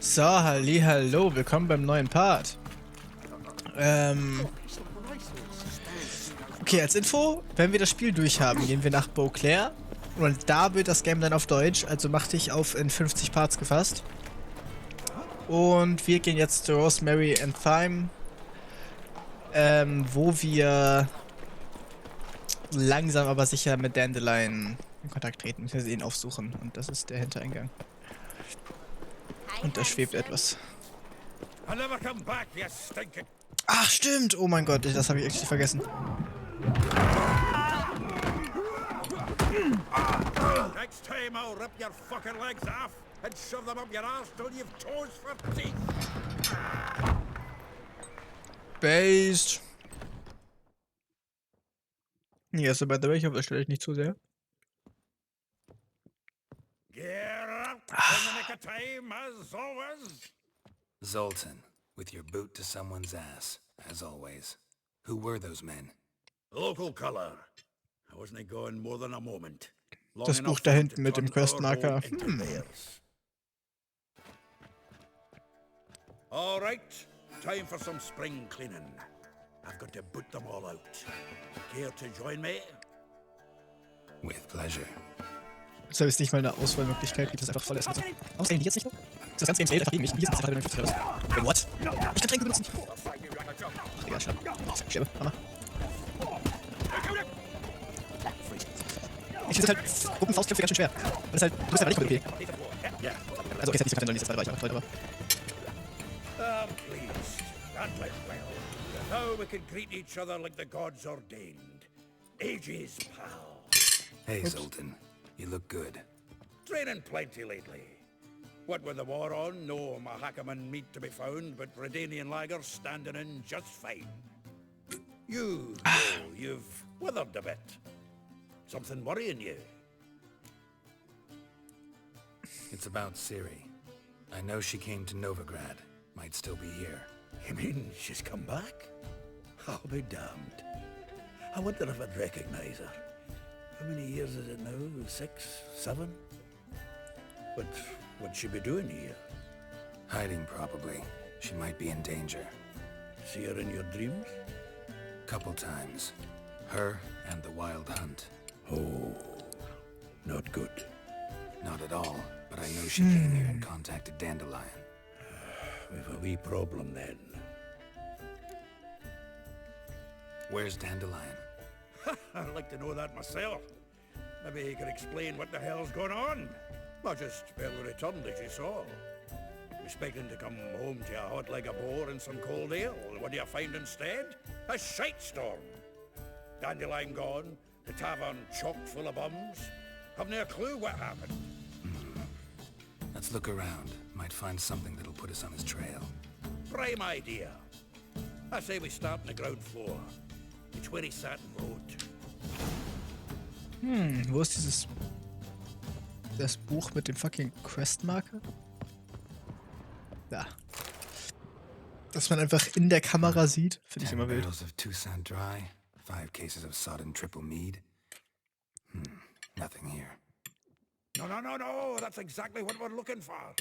So, hallo, willkommen beim neuen Part. Okay, als Info, wenn wir das Spiel durchhaben, gehen wir nach Beauclair und da wird das Game dann auf Deutsch, also mach dich auf in 50 Parts gefasst. Und wir gehen jetzt zu Rosemary and Thyme, wo wir langsam aber sicher mit Dandelion in Kontakt treten, wir ihn aufsuchen und das ist der Hintereingang. Und da schwebt etwas. Ach stimmt, oh mein Gott, das habe ich echt vergessen. Next time I'll rip your fucking legs off and shove them up your arse till you've toes for teeth. Based. Yes, by the way, ich hoffe, das stelle ich nicht zu sehr. Get up in the nick of time, as always. Zoltan, with your boot to someone's ass, as always. Who were those men? Local color. I wasn't gone more than a moment. Das Buch da hinten mit dem Questmarker. All right, time for some spring cleaning. I've got to boot them all out. Care to join me? With pleasure. Jetzt habe ich nicht mal eine Auswahlmöglichkeit, geht das einfach voll erst. Außerdem, die jetzt nicht nur. Das ganze Game einfach gegen mich. Hier ist es einfach wieder. What? Ich kann Tränke benutzen. Ach, Digga, Scherbe, Hammer. Ich finde halt Gruppenfaustkämpfe ganz schön schwer. Weil es halt, du bist einfach nicht mit OP. Also, okay, es hat nicht so gerade, aber. I'm pleased. That went well. Now we can greet each other like the gods ordained. Ages, pal. Hey, Zoltan. You look good. Training plenty lately. What with the war on, no Mahakaman meat to be found, but Redanian lagers standing in just fine. You, though, you've withered a bit. Something worrying you? It's about Ciri. I know she came to Novigrad. Might still be here. You mean she's come back? I'll be damned. I wonder if I'd recognize her. How many years is it now? 6, 7? But what'd she be doing here? Hiding, probably. She might be in danger. See her in your dreams? Couple times. Her and the Wild Hunt. Oh, not good. Not at all, but I know she came here and contacted Dandelion. We've a wee problem then. Where's Dandelion? I'd like to know that myself. Maybe he could explain what the hell's going on. Well, just barely returned, as you saw. Expecting to come home to a hot leg of boar and some cold ale. What do you find instead? A shitestorm. Dandelion gone, the tavern chock full of bums. Haven't a clue what happened. Let's look around. Might find something that'll put us on his trail. Prime idea. I say we start on the ground floor. It's where he sat and wrote. Wo ist das Buch mit dem fucking Questmarker? Da. Dass man einfach in der Kamera sieht, finde ich 10 immer wild. barrels of Toussaint Dry, 5 cases of sodden triple mead. Nothing here. No. That's exactly what we're looking for.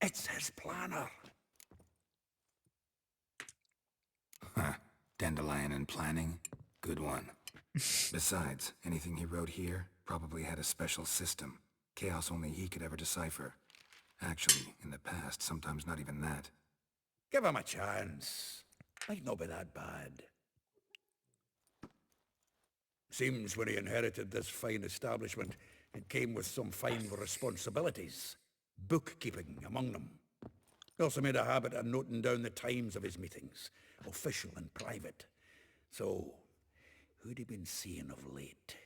It's his planner. Huh. Dandelion and planning? Good one. Besides, anything he wrote here probably had a special system. Chaos only he could ever decipher. Actually, in the past, sometimes not even that. Give him a chance. Might not be that bad. Seems when he inherited this fine establishment, it came with some fine responsibilities. Bookkeeping among them. He also made a habit of noting down the times of his meetings, official and private. So, who'd he been seeing of late?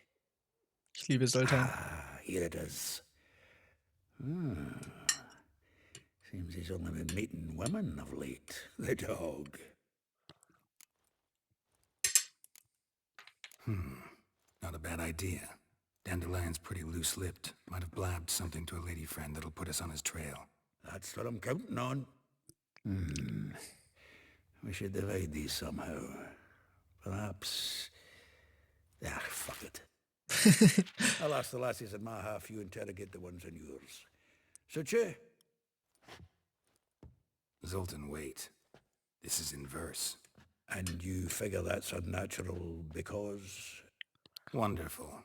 Ich liebe Zoltan. Here it is. Seems he's only been meeting women of late. The dog. Not a bad idea. Dandelion's pretty loose-lipped. Might have blabbed something to a lady friend that'll put us on his trail. That's what I'm counting on. We should divide these somehow. Perhaps... fuck it. I'll ask the lassies in my half, you interrogate the ones in yours. Suit you? Zoltan, wait. This is in verse. And you figure that's unnatural because... Wonderful.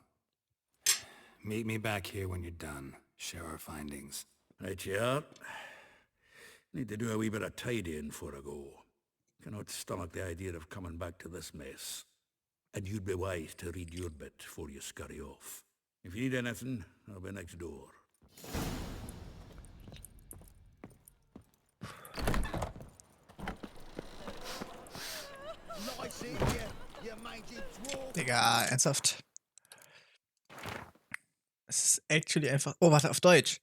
Meet me back here when you're done. Share our findings. Right you are. Need to do a wee bit of tidying before I go. Cannot stomach the idea of coming back to this mess. And you'd be wise to read your bit before you scurry off. If you need anything, I'll be next door. Digga, ernsthaft. Es ist actually einfach... Oh, warte, auf Deutsch.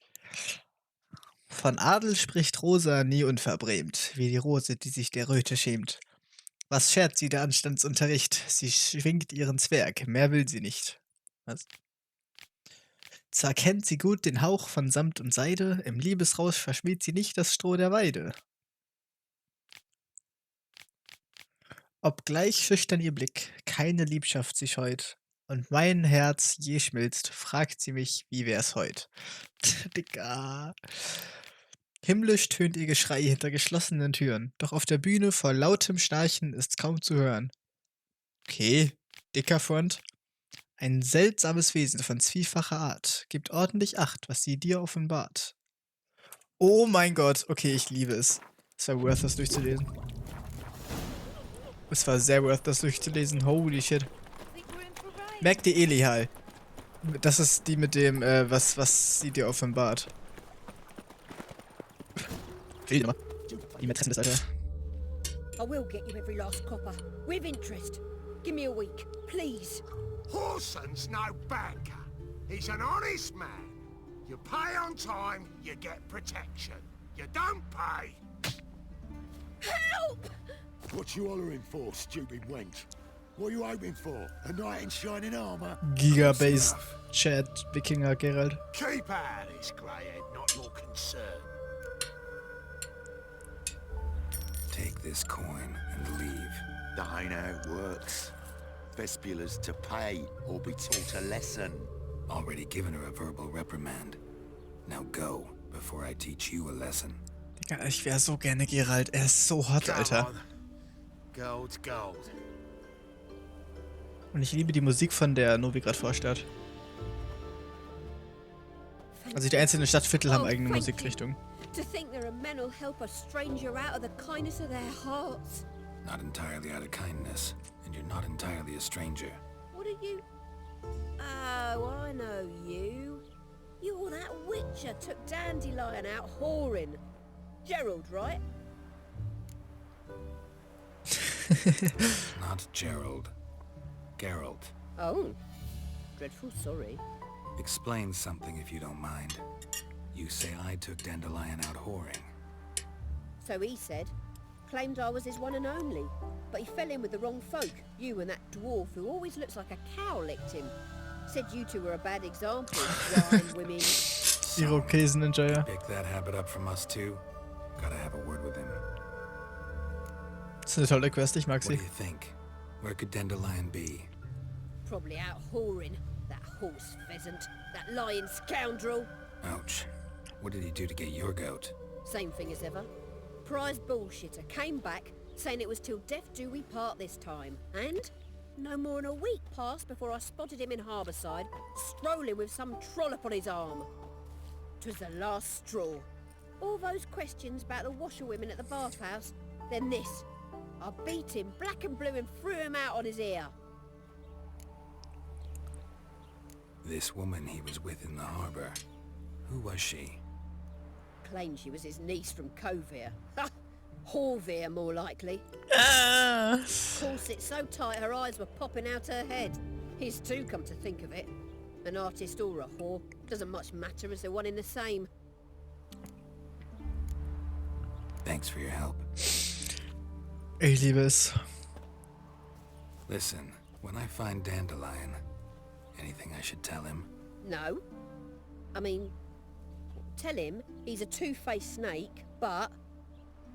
Von Adel spricht Rosa nie unverbrämt, wie die Rose, die sich der Röte schämt. Was schert sie der Anstandsunterricht? Sie schwingt ihren Zwerg, mehr will sie nicht. Was? Zwar kennt sie gut den Hauch von Samt und Seide, im Liebesrausch verschmäht sie nicht das Stroh der Weide. Obgleich schüchtern ihr Blick, keine Liebschaft sie scheut, und mein Herz je schmilzt, fragt sie mich, wie wär's heut. Digga. Himmlisch tönt ihr Geschrei hinter geschlossenen Türen, doch auf der Bühne vor lautem Schnarchen ist's kaum zu hören. Okay, dicker Front. Ein seltsames Wesen von zwiefacher Art, gibt ordentlich Acht, was sie dir offenbart. Oh mein Gott, okay, ich liebe es. Es war worth, das durchzulesen. Es war sehr worth, das durchzulesen. Holy shit. Merk dir Elihal. Das ist die mit dem, was sie dir offenbart. Die Mätressen des Alter. I will get you every last copper, with interest. Give me a week, please. Horson's no banker. He's an honest man. You pay on time, you get protection. You don't pay. Help! What you hollering for, stupid wench? What are you hoping for? A knight in shining armor? Giga-Based Chat, Wikinger Geralt. Keep out of this, greyhead, not your concern. Take this coin and leave. That ain't how it works. Vespula's to pay or be taught a lesson. Already given her a verbal reprimand. Now go, before I teach you a lesson. Digga, ich wär so gerne Geralt. Er ist so hot, Alter. Gold's gold. Und ich liebe die Musik von der Novigrad Vorstadt. Also die einzelnen Stadtviertel haben eigene Musikrichtungen. To think there are men who'll help a stranger out of the kindness of their hearts. Not entirely out of kindness, and you're not entirely a stranger. What are you? Oh, I know you. You're that witcher took Dandelion out whoring. Gerald, right? Not Gerald. Geralt. Oh, dreadful sorry. Explain something if you don't mind. You say I took Dandelion out whoring. So he said. Claimed I was his one and only. But he fell in with the wrong folk. You and that dwarf who always looks like a cow licked him. Said you two were a bad example. Wine, women. Irokesen-Enjoyer. Pick that habit up from us too. Gotta have a word with him. Das ist eine tolle Quest, ich mag What do sie. you think? Where could Dandelion be? Probably out whoring. That horse pheasant. That lying scoundrel. Ouch. What did he do to get your goat? Same thing as ever. Prize bullshitter came back saying it was till death do we part this time. And no more than a week passed before I spotted him in Harbourside, strolling with some trollop on his arm. 'Twas the last straw. All those questions about the washerwomen at the bathhouse, then this. I beat him black and blue and threw him out on his ear. This woman he was with in the harbor. Who was she? Claimed she was his niece from Kovir. Ha! Horvir, more likely. Corset so tight her eyes were popping out her head. His too, come to think of it. An artist or a whore. Doesn't much matter as they're one in the same. Thanks for your help. Ich liebe es. Listen, when I find Dandelion, anything I should tell him? No. I mean, tell him he's a two-faced snake, but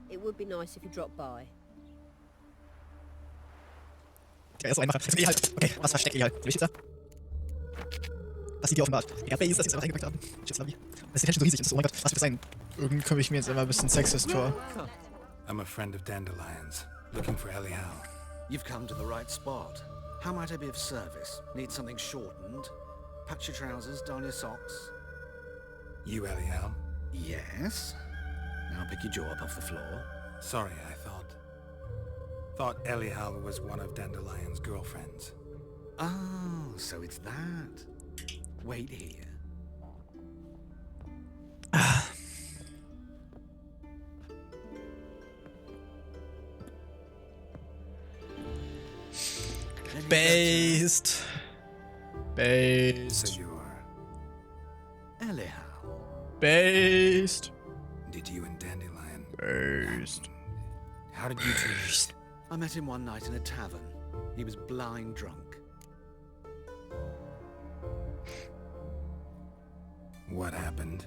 it would be nice if he dropped by. Der ist so einfach. Okay, was versteckt Elihal? Will ich jetzt sagen? Das sieht ja offenbart. Ja, Base, dass sie es einfach reingepackt haben. Shit, Slavi. Das ist ja schon so riesig. Und so, oh mein Gott, was wird das sein? Irgendwie komme ich mir jetzt immer ein bisschen sexist vor. I'm a friend of Dandelion's, looking for Ellie Howe. You've come to the right spot. How might I be of service? Need something shortened? Patch your trousers, darn your socks. You Ellie Howe? Yes. Now pick your jaw up off the floor. Sorry, I thought Ellie Howe was one of Dandelion's girlfriends. Oh, so it's that. Wait here. Based. So you are. Ellie Howe. Based. Did you and Dandelion? Based. How did you two meet? I met him one night in a tavern. He was blind drunk. What happened?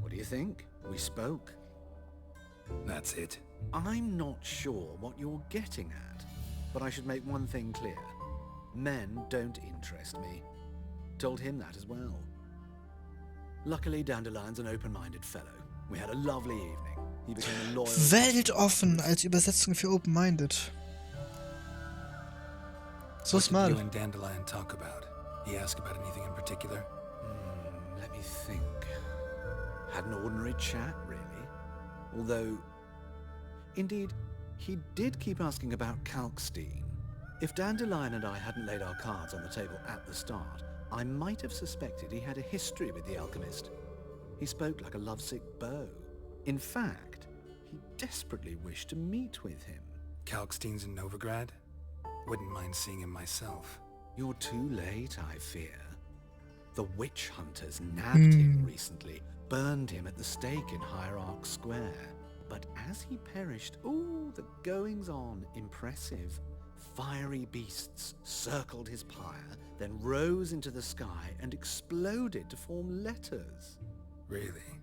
What do you think? We spoke. That's it. I'm not sure what you're getting at, but I should make one thing clear. Men don't interest me. Told him that as well. Luckily, Dandelion's an open-minded fellow. We had a lovely evening. He became a loyal... Weltoffen als Übersetzung für open-minded. So What smart. did you and Dandelion talk about? He asked about anything in particular? Let me think. Had an ordinary chat, really. Although... Indeed, he did keep asking about Kalkstein. If Dandelion and I hadn't laid our cards on the table at the start, I might have suspected he had a history with the alchemist. He spoke like a lovesick beau. In fact, he desperately wished to meet with him. Kalkstein's in Novigrad? Wouldn't mind seeing him myself. You're too late, I fear. The witch hunters nabbed him recently, burned him at the stake in Hierarch Square. But as he perished, ooh, the goings-on, impressive. Fiery beasts circled his pyre, then rose into the sky and exploded to form letters. Really?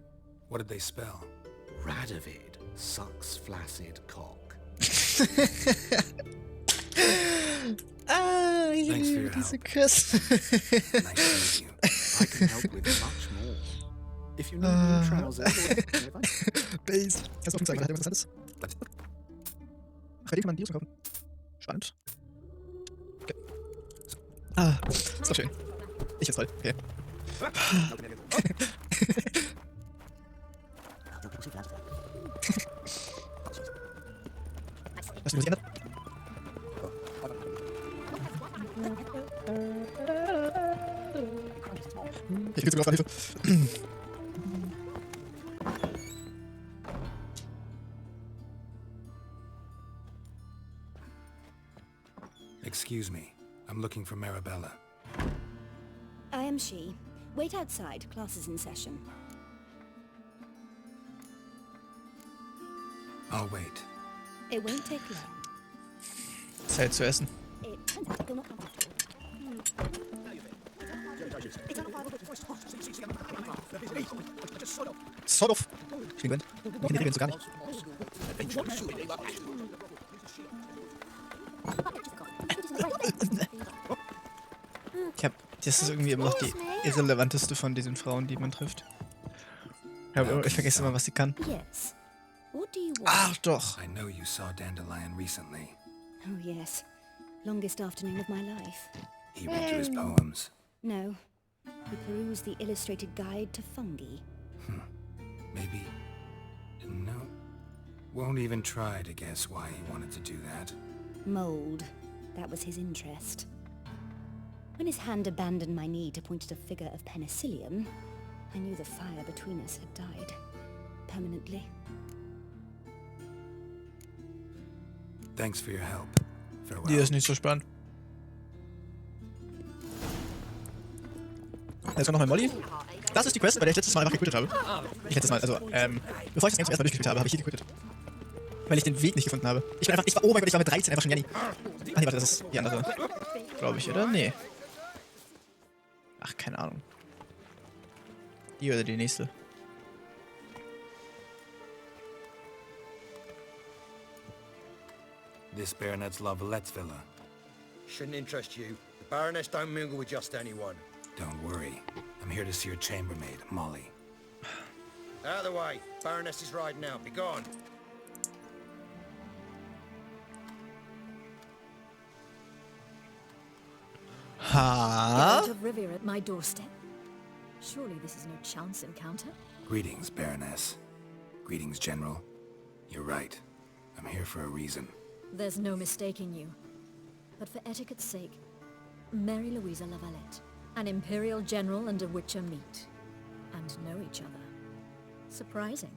What did they spell? Radovid sucks flaccid cock. Thanks for your help. Chris. Nice to meet you. I can help with much more. If you need new trousers or... Based. Kannst du offen zeigen, hat er irgendwas Interessantes? Ach, kann man die kaufen? Spannend. Okay. Ah, ist doch schön. Ich jetzt voll. Okay. Was die Musik ändert? Ich will sogar auf Hilfe. Excuse me. I'm looking for Marabella. I am she. Wait outside. Class is in session. I'll wait. It won't take long. Zeit zu essen. It turns out you're not comfortable. Sort of. Ich bin gewöhnt. Ich kenne die Regeln so gar nicht. Das ist irgendwie immer noch die irrelevanteste von diesen Frauen, die man trifft. Ich vergesse immer, was sie kann. Yes. What do you want? Ach doch. I know you saw Dandelion recently. Oh yes. Longest afternoon of my life. He read you his poems. No. We perused the illustrated guide to fungi. Maybe... No. Won't even try to guess why he wanted to do that. Mold. That was his interest. When his hand abandoned my knee to point at a figure of penicillium, I knew the fire between us had died. Permanently. Thanks for your help. Farewell. Die ist nicht so spannend. Jetzt kommt noch mein Molly. Das ist die Quest, bei der ich letztes Mal einfach gequittet habe. Bevor ich das Game zum ersten Mal durchgespielt habe, habe ich hier gequittet. Weil ich den Weg nicht gefunden habe. Oh mein Gott, ich war mit 13 einfach schon Janni. Ach nee, warte, das ist die andere. Glaube ich, oder? Nee. Ach, keine Ahnung. Die oder die nächste. This Baronet's La Vallette's villa. Shouldn't interest you. The Baroness don't mingle with just anyone. Don't worry. I'm here to see your chambermaid, Molly. Out of the way. Baroness is riding out. Be gone. Ha? Geralt of Rivia at my doorstep? Surely this is no chance encounter? Greetings, Baroness. Greetings, General. You're right. I'm here for a reason. There's no mistaking you. But for etiquette's sake, Mary Louisa Lavalette, an Imperial General and a Witcher meet. And know each other. Surprising.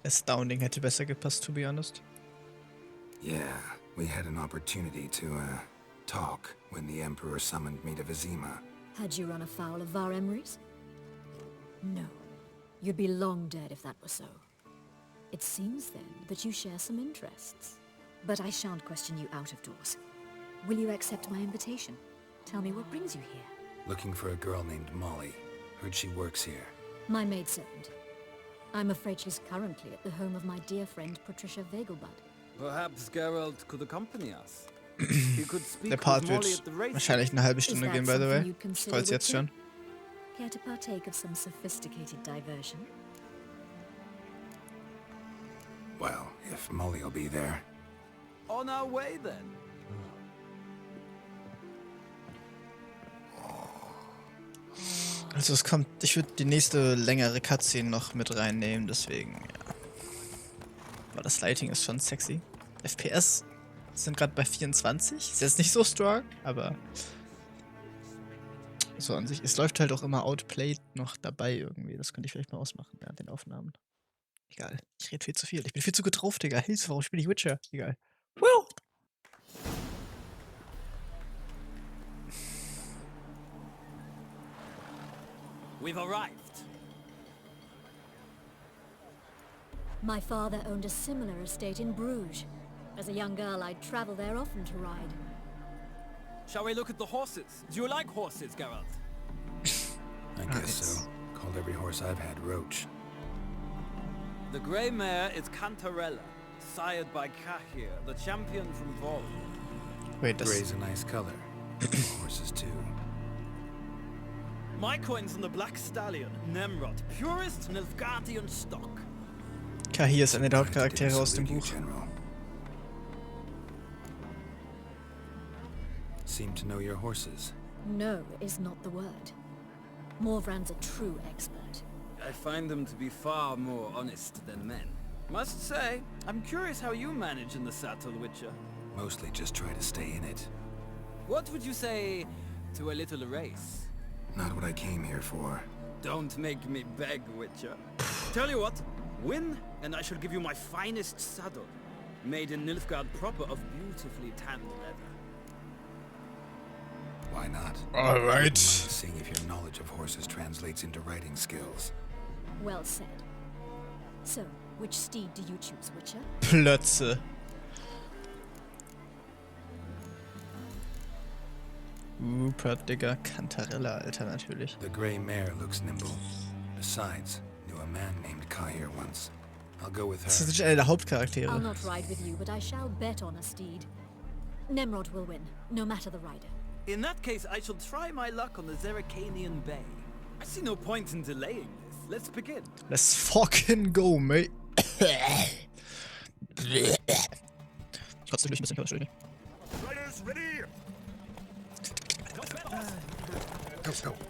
Astounding hätte besser gepasst, to be honest. Yeah, we had an opportunity to, talk when the Emperor summoned me to Vizima. Had you run afoul of Var Emrys? No. You'd be long dead if that were so. It seems then that you share some interests. But I shan't question you out of doors. Will you accept my invitation? Tell me what brings you here. Looking for a girl named Molly. Heard she works here. My maidservant. I'm afraid she's currently at the home of my dear friend Patricia Vegelbud. Perhaps Geralt could accompany us. He could speak Der Part with Molly wird at the race. wahrscheinlich eine halbe Is Stunde that gehen, by the way. something you'd Ich consider, freue jetzt Witcher? schon. Care to partake of some sophisticated diversion? Well, if Molly'll be there. On our way then. Also es kommt, ich würde die nächste längere Cutscene noch mit reinnehmen, deswegen, ja. Aber das Lighting ist schon sexy. FPS sind gerade bei 24. Ist jetzt nicht so strong, aber so an sich. Es läuft halt auch immer Outplayed noch dabei irgendwie. Das könnte ich vielleicht mal ausmachen während den Aufnahmen. Egal. Ich rede viel zu viel. Ich bin viel zu gut drauf, Digga. Hilfe, warum spiele ich Witcher? Egal. Woo! We've arrived. My father owned a similar estate in Bruges. As a young girl, I'd travel there often to ride. Shall we look at the horses? Do you like horses, Geralt? I guess so. Called every horse I've had Roach. The grey mare is Cantarella, sired by Kahir, the champion from Vol. Wait, das... Gray's a nice color. Horses too. My coin's on the black stallion, Nemrod, purest Nilfgaardian stock. Kahir ist einer der Hauptcharaktere Didn't aus dem salute you, Buch. General. Seem to know your horses. No is not the word. Morvran's a true expert. I find them to be far more honest than men. Must say, I'm curious how you manage in the saddle, Witcher. Mostly just try to stay in it. What would you say to a little race? Not what I came here for. Don't make me beg, Witcher. Tell you what, win, and I shall give you my finest saddle, made in Nilfgaard proper of beautifully tanned leather. Why not? Alright. Seeing if your knowledge of horses translates into riding skills. Well said. So, which steed do you choose, Witcher? Plötze. Rupert, Digga. Cantarella, Alter, natürlich. The gray mare looks nimble. Besides, knew a man named Kahir once. I'll go with Das her. ist einer der I'll Hauptcharaktere. not ride with you, but I shall bet on a steed. Nemrod will win, no matter the rider. In that case, I shall try my luck on the Zerrikanian Bay. I see no point in delaying this. Let's begin. Let's fucking go, mate. Trotzdem durch ein bisschen Körperschule. Riders ready!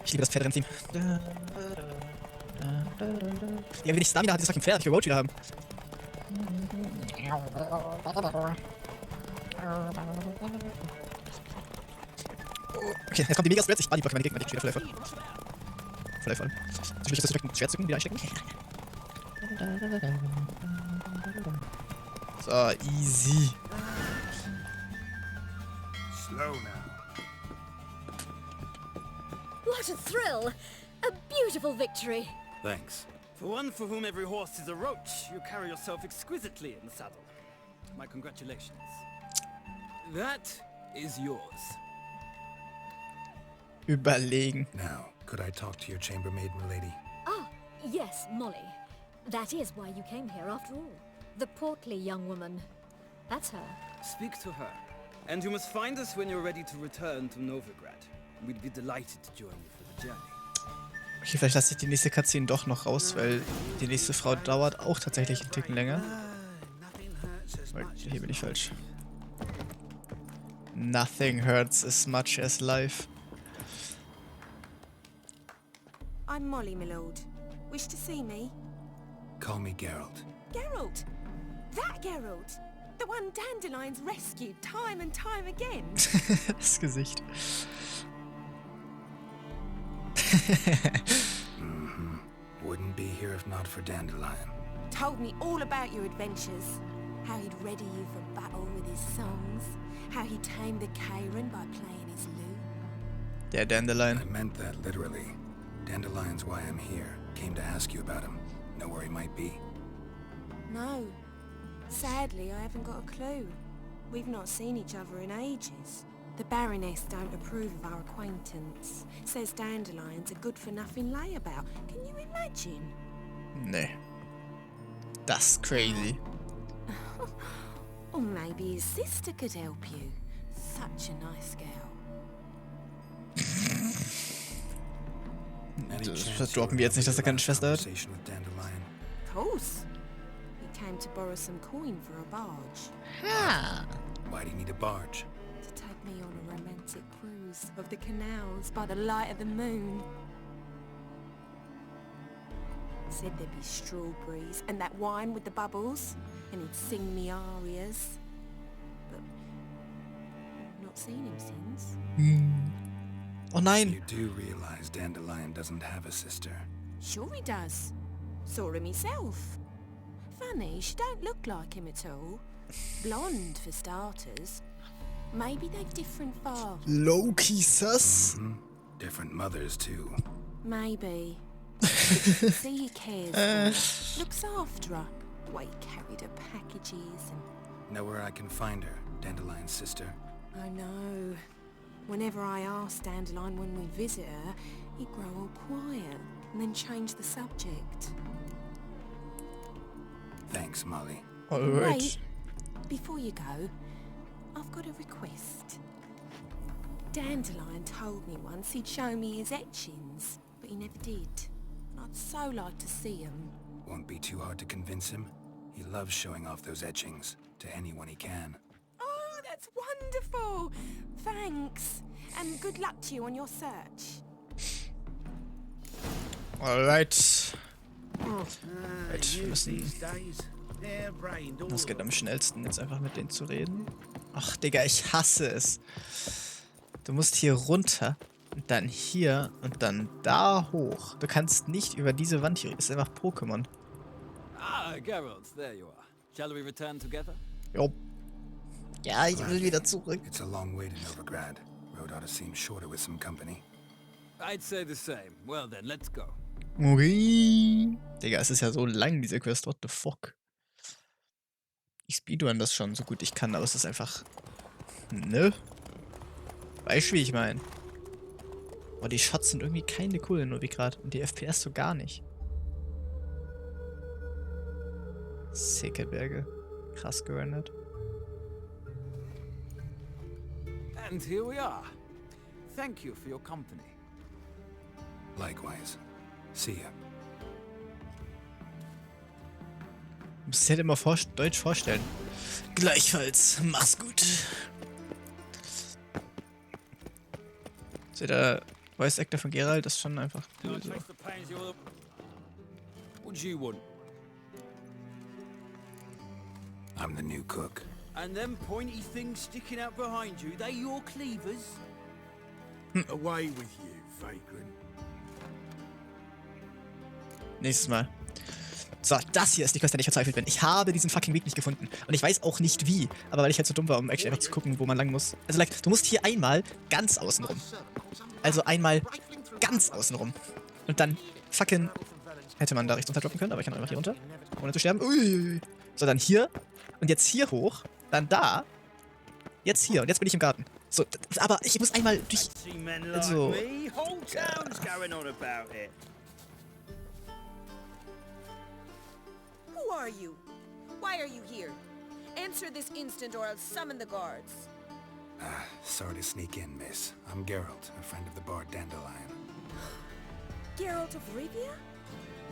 Ich liebe das Pferderennen-Team. Ja, wenn ich Stamina hatte, das fucking Pferd. Ich will Road wieder haben. Okay, jetzt kommt die Mega-Spreads. Ich bodyblocke meine Gegner. Die steht voll. Voll. Ich will jetzt direkt ein Schwert zücken, wieder einstecken. So, easy. Slow now. What a thrill! A beautiful victory! Thanks. For one for whom every horse is a roach, you carry yourself exquisitely in the saddle. My congratulations. That is yours. Überlegen. Now, could I talk to your chambermaid, milady? Ah, yes, Molly. That is why you came here after all. The portly young woman. That's her. Speak to her. And you must find us when you're ready to return to Novigrad. We'd be delighted to join you for the journey. Okay, vielleicht lasse ich die nächste Cutscene doch noch raus, weil die nächste Frau dauert auch tatsächlich einen Ticken länger. Hier bin ich falsch. Nothing hurts as much as life. I'm Molly, my lord. Wish to see me? Call me Geralt. Geralt! That Geralt! The one Dandelion's rescued time and time again. Das Gesicht. Wouldn't be here if not for Dandelion. Told me all about your adventures. How he'd ready you for battle with his songs. How he tamed the Karen by playing his lute. Der Dandelion. I meant that literally. Dandelion's why I'm here. Came to ask you about him. Know where he might be? No. Sadly, I haven't got a clue. We've not seen each other in ages. The Baroness don't approve of our acquaintance. Says Dandelion's a good-for-nothing layabout. Can you imagine? Nee. That's crazy. Or maybe his sister could help you. Such a nice girl. Das droppen wir jetzt nicht, dass er keine Schwester hat. Of course. He came to borrow some coin for a barge. Ha! Why do you need a barge? To take me on a romantic cruise of the canals by the light of the moon. Said there'd be strawberries and that wine with the bubbles, and he'd sing me arias. But I've not seen him since. Oh nein! You do realize Dandelion doesn't have a sister. Sure he does. Saw him myself. Funny, she don't look like him at all. Blonde, for starters. Maybe they've different fathers. Low-key sus? Different mothers, too. Maybe. See he cares for her. Looks after her. The way he carried her packages and... Know where I can find her, Dandelion's sister? I know. Whenever I ask Dandelion when we visit her, he'd grow all quiet and then change the subject. Thanks, Molly. Alright. Wait, before you go, I've got a request. Dandelion told me once he'd show me his etchings, but he never did. I'd so like to see them. Won't be too hard to convince him. He loves showing off those etchings to anyone he can. Oh, that's wonderful! Thanks, and good luck to you on your search. Alright. Wir müssen... Das geht am schnellsten, jetzt einfach mit denen zu reden. Ach, Digga, ich hasse es. Du musst hier runter und dann hier und dann da hoch. Du kannst nicht über diese Wand hier. Das ist einfach Pokémon. Ah, Geralt, there you are. Shall we return together? Jo. Ja, ich will wieder zurück. It's a long way to Novigrad. Road ought to seem shorter with some company. I'd say the same. Well then, let's go. Ui. Digga, es ist ja so lang, diese Quest. What the fuck? Ich speedrun das schon so gut ich kann, aber es ist einfach... Ne? Weißt du, wie ich meine? Boah, die Shots sind irgendwie keine coolen, nur wie gerade. Und die FPS so gar nicht. Sicke Berge. Krass gerendert. And here we are. Thank you for your company. Likewise. See ya. Du musst es halt immer Deutsch vorstellen. Gleichfalls. Mach's gut. So, der Voice Actor von Geralt ist schon einfach cool so. What do you want? I'm the new cook. And them pointy things sticking out behind you, they your cleavers? Away with you, vagrant. Nächstes Mal. So, das hier ist die Quest, an der ich verzweifelt bin. Ich habe diesen fucking Weg nicht gefunden. Und ich weiß auch nicht wie. Aber weil ich halt so dumm war, um actually einfach zu gucken, wo man lang muss. Also, like, du musst hier einmal ganz außen rum. Also einmal ganz außen rum. Und dann fucking... Hätte man da rechts runterdroppen können, aber ich kann einfach hier runter. Ohne zu sterben. Uiuiui. So, dann hier. Und jetzt hier hoch. Dann da. Jetzt hier. Und jetzt bin ich im Garten. So, aber ich muss einmal durch... Also... Who are you? Why are you here? Answer this instant or I'll summon the guards. Sorry to sneak in, miss. I'm Geralt, a friend of the bard Dandelion. Geralt of Rivia?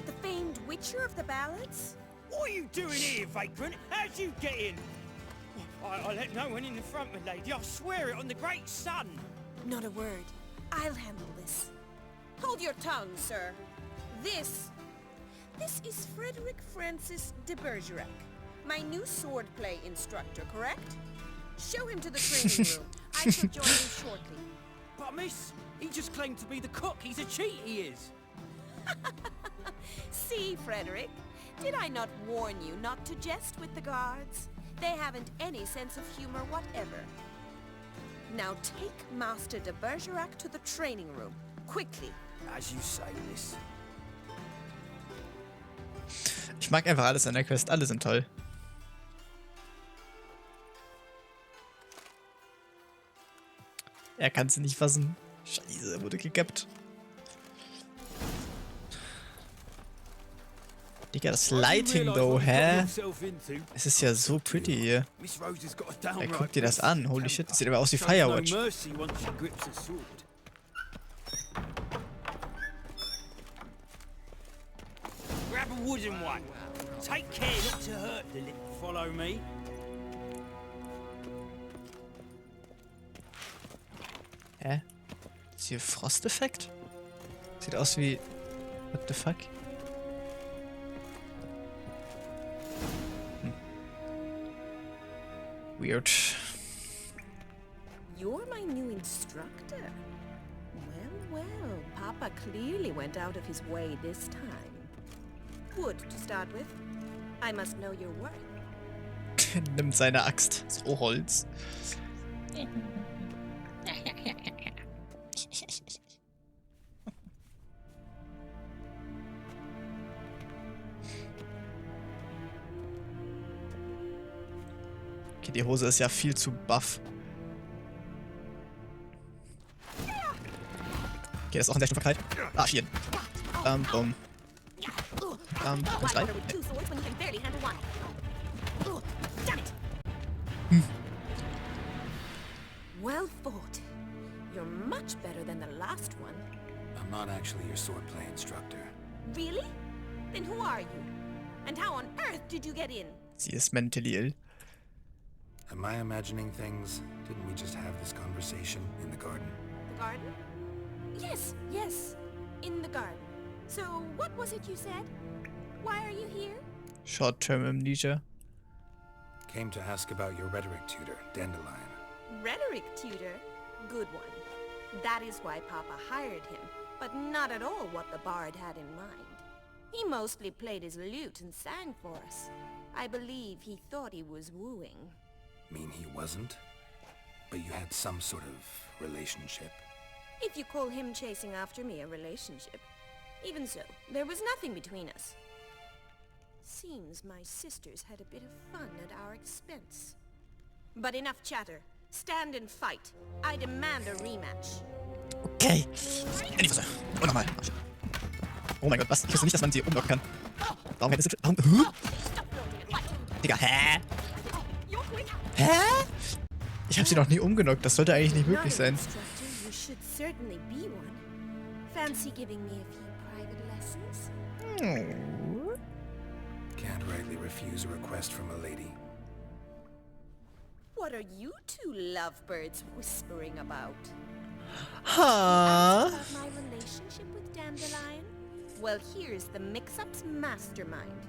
The famed witcher of the ballads? What are you doing here, vagrant? How'd you get in? I let no one in the front, my lady. I swear it on the great sun. Not a word. I'll handle this. Hold your tongue, sir. This is Frederick Francis de Bergerac, my new swordplay instructor, correct? Show him to the training room. I shall join him shortly. But miss, he just claimed to be the cook. He's a cheat, he is. See, Frederick, did I not warn you not to jest with the guards? They haven't any sense of humor whatever. Now take Master de Bergerac to the training room, quickly. As you say, miss. Ich mag einfach alles an der Quest. Alle sind toll. Er kann sie nicht fassen. Scheiße, er wurde gekappt. Digga, das Lighting though, hä? Es ist ja so pretty hier. Ey, guck dir das an. Holy shit, das sieht aber aus wie Firewatch. Grab a wooden one. Take care not to hurt the lip. Follow me. Hä? Ist hier Frosteffekt? Sieht aus wie... What the fuck? Weird. You're my new instructor. Well, Papa clearly went out of his way this time. Wood to start with. I must know your worth. Nimmt seine Axt. So Holz. Okay, die Hose ist ja viel zu buff. Okay, das ist auch ein sehr stumpfer Kalt. Ah, Schienen. Bumm. Drei. Well fought. You're much better than the last one. I'm not actually your swordplay instructor. Really? Then who are you? And how on earth did you get in? Sie ist mentally ill. Am I imagining things? Didn't we just have this conversation in the garden? The garden? Yes. In the garden. So, what was it you said? Why are you here? Short-term amnesia. Came to ask about your rhetoric tutor, Dandelion. Rhetoric tutor? Good one. That is why Papa hired him, but not at all what the bard had in mind. He mostly played his lute and sang for us. I believe he thought he was wooing. Mean he wasn't? But you had some sort of relationship? If you call him chasing after me a relationship. Even so, there was nothing between us. Seems my sisters had a bit of fun at our expense. But enough chatter. Stand and fight. I demand a rematch. Okay. In die Fresse. Und nochmal. Oh mein Gott, was? Ich wusste nicht, dass man sie umblocken kann. Warum hätte es... Warum... Digga, hä? Hä? Ich hab sie noch nie umgenockt. Das sollte eigentlich nicht möglich sein. You should certainly be one. Fancy giving me a few private lessons? Can't rightly refuse a request from a lady. What are you two lovebirds whispering about? Huh? About my relationship with Dandelion? Well, here's the mix-up's mastermind.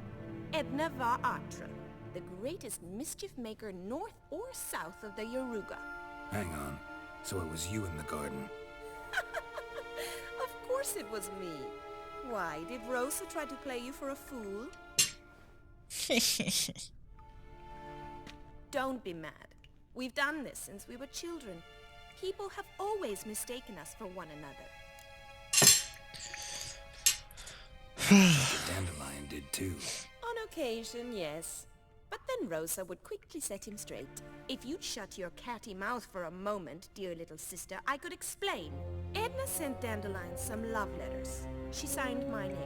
Edna Va Atra, the greatest mischief maker north or south of the Yaruga. Hang on. So it was you in the garden? Of course it was me. Why, did Rosa try to play you for a fool? Don't be mad. We've done this since we were children. People have always mistaken us for one another. Dandelion did too. On occasion, yes. But then Rosa would quickly set him straight. If you'd shut your catty mouth for a moment, dear little sister, I could explain. Edna sent Dandelion some love letters. She signed my name.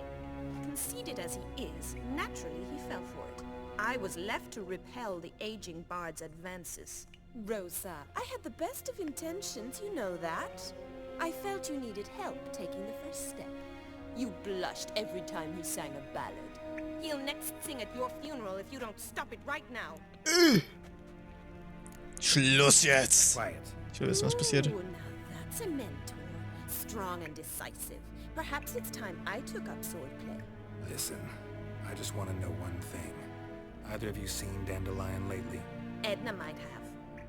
Conceited as he is, naturally he fell for it. I was left to repel the aging bard's advances. Rosa, I had the best of intentions, you know that. I felt you needed help taking the first step. You blushed every time he sang a ballad. He'll next sing at your funeral if you don't stop it right now. Schluss jetzt! Quiet. Ich will wissen, was passiert. Ooh, now that's a mentor. Strong and decisive. Perhaps it's time I took up swordplay. Listen, I just want to know one thing. Either of you seen Dandelion lately? Edna might have.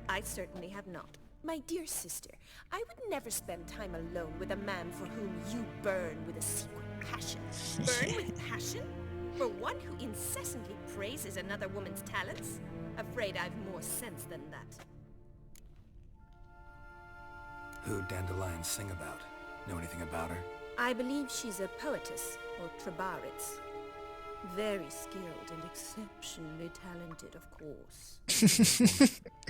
I certainly have not. My dear sister, I would never spend time alone with a man for whom you burn with a secret passion. Burn with passion? For one who incessantly praises another woman's talents? Afraid I've more sense than that. Who'd Dandelion sing about? Know anything about her? I believe she's a poetess, or trabaritz. Very skilled and exceptionally talented, of course.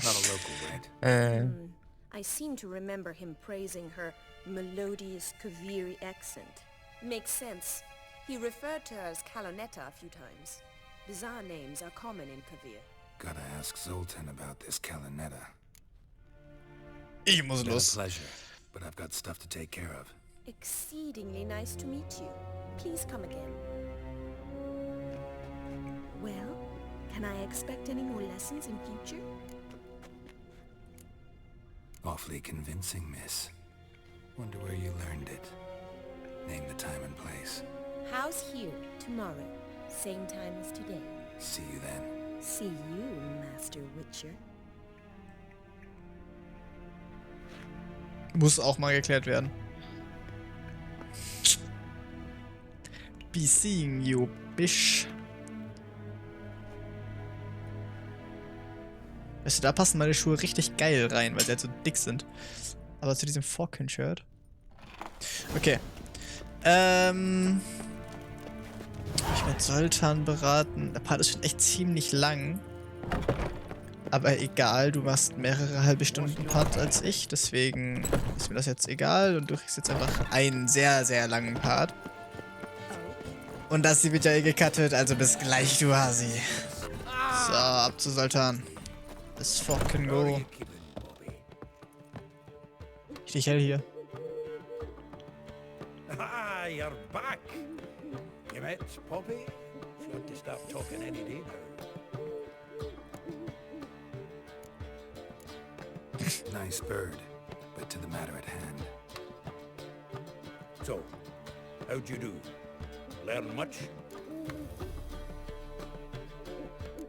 Not a local, right? I seem to remember him praising her melodious Kaviri accent. Makes sense. He referred to her as Calonetta a few times. Bizarre names are common in Kavir. Gotta ask Zoltan about this Calonetta. Ich muss Been a los. pleasure, but I've got stuff to take care of. Exceedingly nice to meet you. Please come again. Well, can I expect any more lessons in future? Awfully convincing, miss. Wonder where you learned it. Name the time and place. House here, tomorrow. Same time as today. See you then. See you, Master Witcher. Muss auch mal geklärt werden. Be seeing you, bish. Weißt du, da passen meine Schuhe richtig geil rein, weil sie halt so dick sind. Aber zu diesem Falcon-Shirt. Okay. Ich werde Zoltan beraten. Der Part ist schon echt ziemlich lang. Aber egal, du machst mehrere halbe Stunden Part als ich. Deswegen ist mir das jetzt egal. Und du kriegst jetzt einfach einen sehr, sehr langen Part. Und das hier wird ja gecuttet, also bis gleich, du Hasi. So, ab zu Zoltan. Let's fucking go. Ich dich hell hier. Ah, you're back. You met Poppy? She ought to start talking any day now. Nice bird, but to the matter at hand. So, how'd you do? Learn much?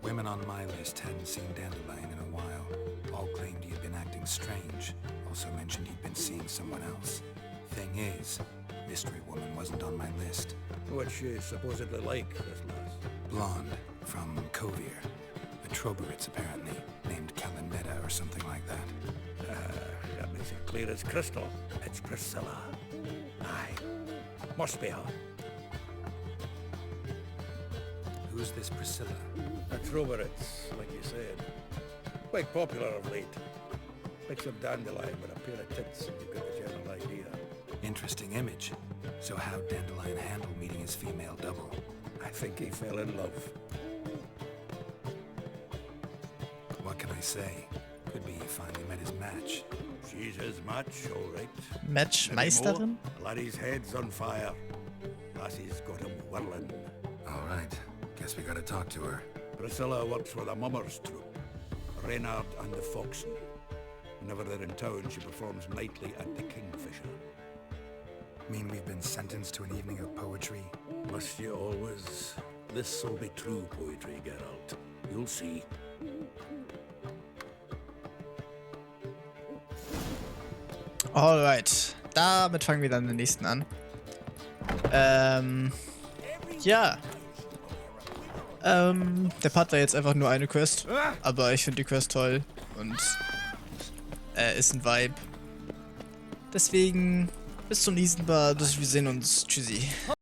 Women on my list hadn't seen Dandelion in a while. All claimed he had been acting strange. Also mentioned he'd been seeing someone else. Thing is, Mystery Woman wasn't on my list. What's she supposedly like, this lass? Blonde, from Kovir. A Trobaritz, apparently, named Calonetta or something like that. That makes it clear as crystal. It's Priscilla. Aye. Must be her. Who's this Priscilla? A Trobaritz, like you said. Quite popular of late. Picture Dandelion with a pair of tits and you've got the general idea. Interesting image. So how'd Dandelion handle meeting his female double? I think he fell in love. What can I say? Could be he finally met his match. She's his match, all right. Matchmeisterin? Laddie's head's on fire. Lassie's got him whirling. All right. Guess we gotta talk to her. Priscilla works for the Mummers troupe. Reynard and the Foxen. Whenever they're in town, she performs nightly at the Kingfisher. Mean we've been sentenced to an evening of poetry? Must you always? This'll be true poetry, Geralt. You'll see. Alright. Damit fangen wir dann den nächsten an. Ja. Der Part war jetzt einfach nur eine Quest. Aber ich finde die Quest toll. Und ist ein Vibe. Deswegen bis zum nächsten Mal. Wir sehen uns. Tschüssi.